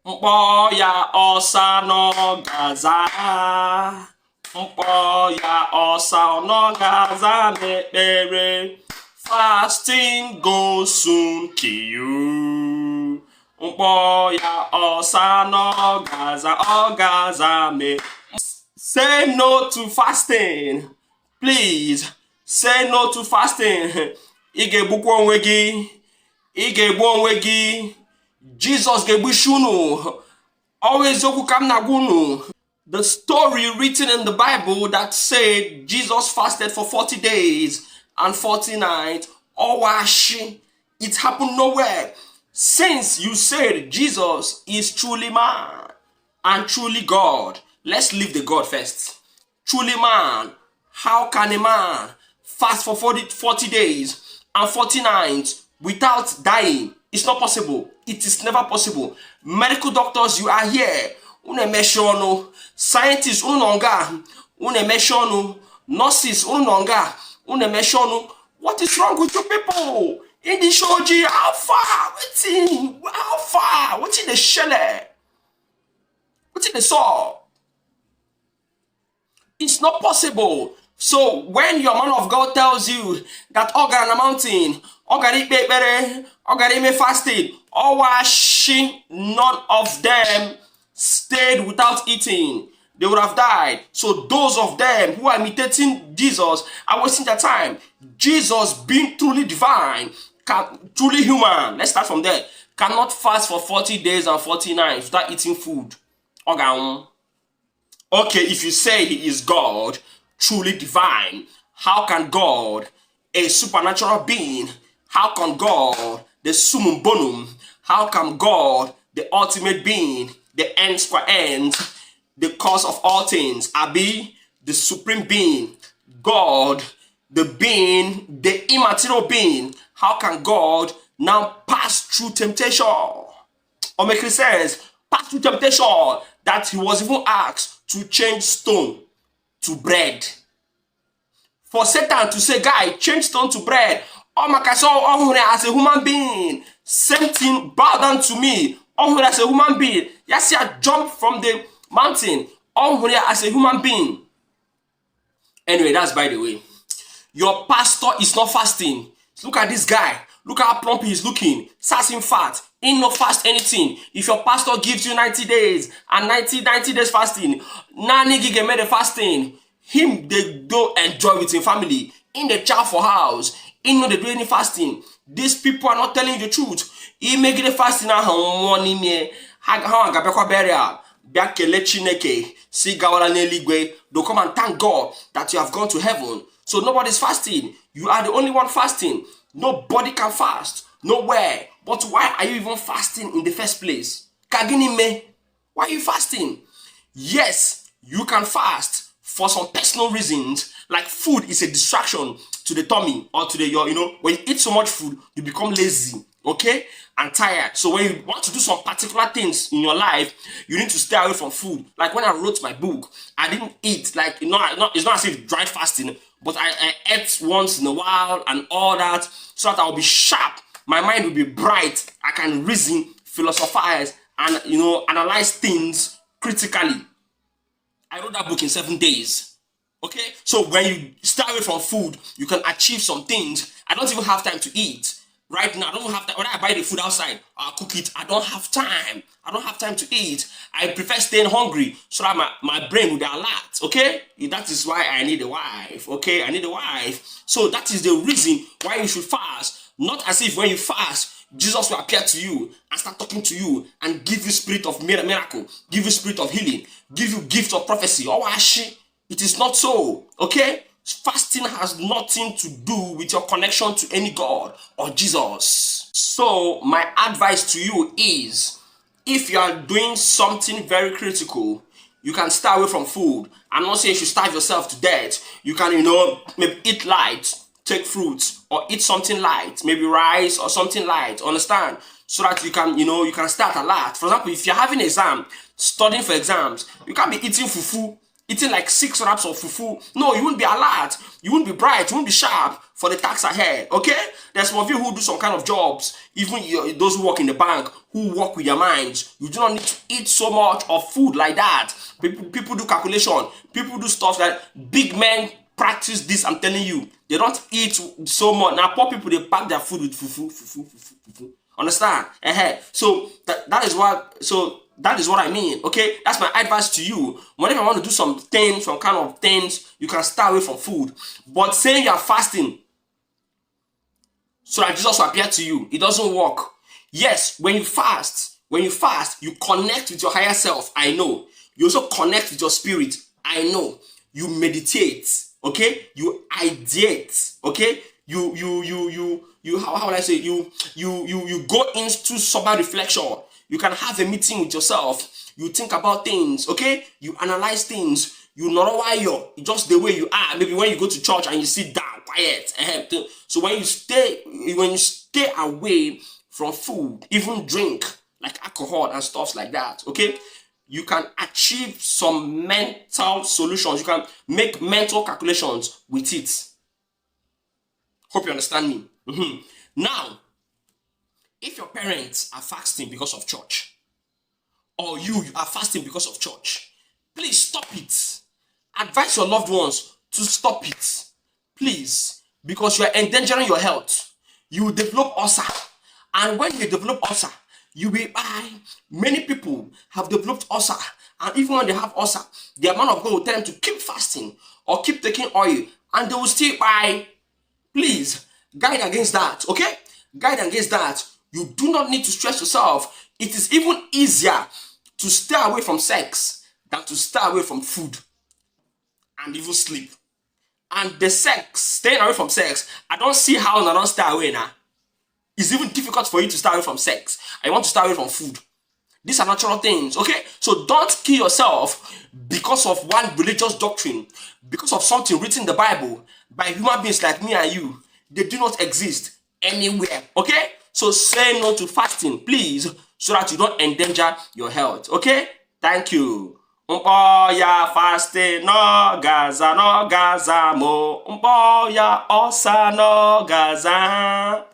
Mkpọ ya ọsa n'ọgaza. Mkpọ ya ọsa n'ọgaza mekpere. Fasting goes soon kill you. Mkpọ ya ọsa n'ọgaza me. Say no to fasting. Please, say no to fasting. Ị ga-egbukwa onwe gị. Ị ga-egbu onwe gị. Jesus ga-egbuchi unu. Always okwu ka m na-agwa unu. The story written in the Bible that said Jesus fasted for 40 days and 40 nights. Owashi. It happened nowhere. Since you said Jesus is truly man and truly God, let's leave the God first. Truly man. How can a man fast for 40 days and 40 nights without dying? It's not possible. It is never possible. Medical doctors, you are here. Unemeshono. Scientists, unonga. Unemeshono. Nurses, unonga. Unemeshono. What is wrong with you people? In the shoji, how far? How far? What's in the shell? What's in the saw? It's not possible. So when your man of God tells you that Oga na mountain, Oga ime fasting, Owashi, none of them stayed without eating. They would have died. So those of them who are imitating Jesus are wasting their time. Jesus, being truly divine, truly human, let's start from there, cannot fast for 40 days and 40 nights without eating food. Okay, if you say he is God, truly divine, how can God, a supernatural being, how can God, the summum bonum, how can God, the ultimate being, the end square end, the cause of all things, Abi, the supreme being, God, the being, the immaterial being, how can God now pass through temptation? Or make sense, pass through temptation that he was even asked to change stone to bread. For Satan to say, guy, change stone to bread. Oh my God, as a human being, same thing, bow down to me. Oh, as a human being, yes, I jump from the mountain. Oh, as a human being. Anyway, that's by the way. Your pastor is not fasting. Look at this guy. Look how plump he is looking. Sassing fat. Ain't no fast anything. If your pastor gives you 90 days and 90 days fasting, nanny gig made the fasting. Him they go enjoy with his family. In the child for house. In no they do any fasting. These people are not telling you the truth. He make the fasting now money me. How agapekwa burial. Biakele chineke. See gawala neligwe. Don't come and thank God that you have gone to heaven. So nobody's fasting. You are the only one fasting. Nobody can fast. Nowhere. But why are you even fasting in the first place? Kagini me. Why are you fasting? Yes, you can fast for some personal reasons. Like food is a distraction to the tummy or to the, when you eat so much food, you become lazy, okay? And tired. So when you want to do some particular things in your life, you need to stay away from food. Like when I wrote my book, I didn't eat, like, it's not as if dried fasting, but I ate once in a while and all that, so that I'll be sharp. My mind will be bright. I can reason, philosophize, and, analyze things critically. I wrote that book in 7 days. Okay? So when you stay away from food, you can achieve some things. I don't even have time to eat. Right now, I don't have time. When I buy the food outside, I'll cook it. I don't have time. I don't have time to eat. I prefer staying hungry so that my brain will be alert. Okay? That is why I need a wife. Okay? I need a wife. So that is the reason why you should fast. Not as if when you fast, Jesus will appear to you and start talking to you and give you spirit of miracle, give you spirit of healing, give you gift of prophecy. Oh, actually, it is not so. Okay? Fasting has nothing to do with your connection to any God or Jesus. So my advice to you is, if you are doing something very critical, you can stay away from food. I'm not saying you should starve yourself to death. You can, maybe eat light, take fruits, or eat something light, maybe rice or something light, understand? So that you can, you can start a lot. For example, if you're having an exam, studying for exams, you can't be eating fufu eating like 6 wraps of fufu. No, you won't be alert. You won't be bright. You won't be sharp for the task ahead. Okay? There's some of you who do some kind of jobs, even those who work in the bank, who work with their minds. You do not need to eat so much of food like that. People do calculation. People do stuff that big men practice this. I'm telling you, they don't eat so much. Now, poor people, they pack their food with fufu. Understand? So that is what. So that is what I mean. Okay, that's my advice to you. Whenever you want to do some kind of things, you can stay away from food. But saying you are fasting so that Jesus will appear to you, it doesn't work. Yes, when you fast, you connect with your higher self. I know. You also connect with your spirit. I know. You meditate. Okay, you ideate. Okay, you how will I say, you go into sober reflection. You can have a meeting with yourself. You think about things. Okay, you analyze things. You know why you're just the way you are. Maybe when you go to church and you sit down quiet. So when you stay away from food, even drink like alcohol and stuff like that, okay, you can achieve some mental solutions. You can make mental calculations with it. Hope you understand me. Now, if your parents are fasting because of church, or you are fasting because of church, please stop it. Advise your loved ones to stop it. Please, because you are endangering your health. You will develop ulcer. And when you develop ulcer, many people have developed ulcer. And even when they have ulcer, the man of God will tell them to keep fasting or keep taking oil, and they will still buy. Please, guide against that, okay? Guide against that. You do not need to stress yourself. It is even easier to stay away from sex than to stay away from food and even sleep. And the sex, staying away from sex, I don't see how I don't stay away now. It's even difficult for you to stay away from sex. I want to stay away from food. These are natural things, okay? So don't kill yourself because of one religious doctrine, because of something written in the Bible by human beings like me and you. They do not exist anywhere, okay? So say no to fasting, please, so that you don't endanger your health, okay? Thank you. Mpo ya fasting no gaza mo. Mpo ya osa no gaza.